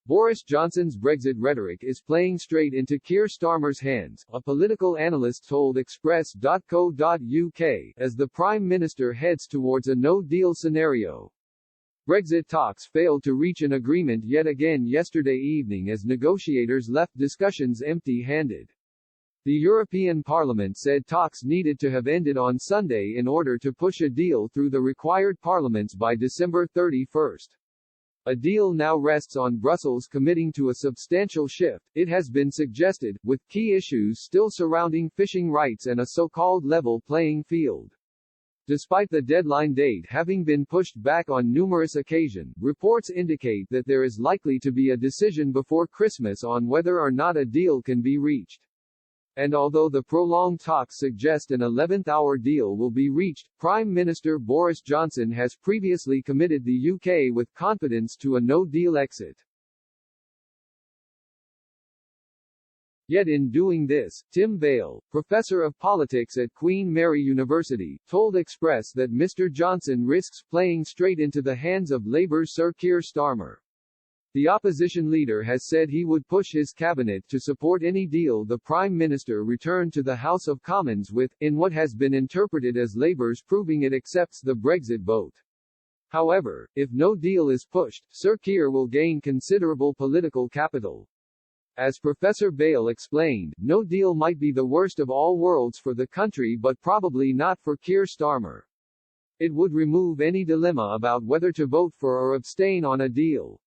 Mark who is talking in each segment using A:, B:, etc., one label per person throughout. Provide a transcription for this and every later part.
A: Boris Johnson's Brexit rhetoric is playing straight into Keir Starmer's hands, a political analyst told Express.co.uk, as the Prime Minister heads towards a no-deal scenario. Brexit talks failed to reach an agreement yet again yesterday evening as negotiators left discussions empty-handed. The European Parliament said talks needed to have ended on Sunday in order to push a deal through the required parliaments by December 31. A deal now rests on Brussels committing to a substantial shift, it has been suggested, with key issues still surrounding fishing rights and a so-called level playing field. Despite the deadline date having been pushed back on numerous occasions, reports indicate that there is likely to be a decision before Christmas on whether or not a deal can be reached. And although the prolonged talks suggest an 11th-hour deal will be reached, Prime Minister Boris Johnson has previously committed the UK with confidence to a no-deal exit. Yet in doing this, Tim Bale, professor of politics at Queen Mary University, told Express that Mr. Johnson risks playing straight into the hands of Labour's Sir Keir Starmer. The opposition leader has said he would push his cabinet to support any deal the Prime Minister returned to the House of Commons with, in what has been interpreted as Labour's proving it accepts the Brexit vote. However, if no deal is pushed, Sir Keir will gain considerable political capital. As Professor Bale explained, no deal might be the worst of all worlds for the country but probably not for Keir Starmer. It would remove any dilemma about whether to vote for or abstain on a deal.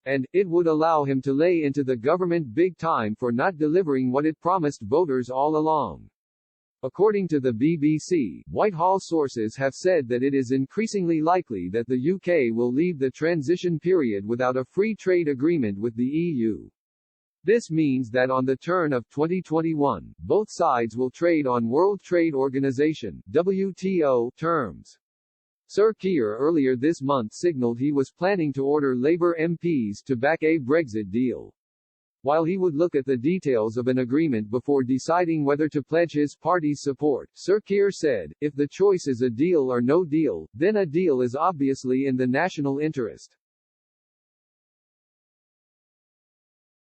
A: And, it would allow him to lay into the government big time for not delivering what it promised voters all along. According to the BBC, Whitehall sources have said that it is increasingly likely that the UK will leave the transition period without a free trade agreement with the EU. This means that on the turn of 2021, both sides will trade on World Trade Organization (WTO) terms. Sir Keir earlier this month signaled he was planning to order Labour MPs to back a Brexit deal. While he would look at the details of an agreement before deciding whether to pledge his party's support, Sir Keir said, if the choice is a deal or no deal, then a deal is obviously in the national interest.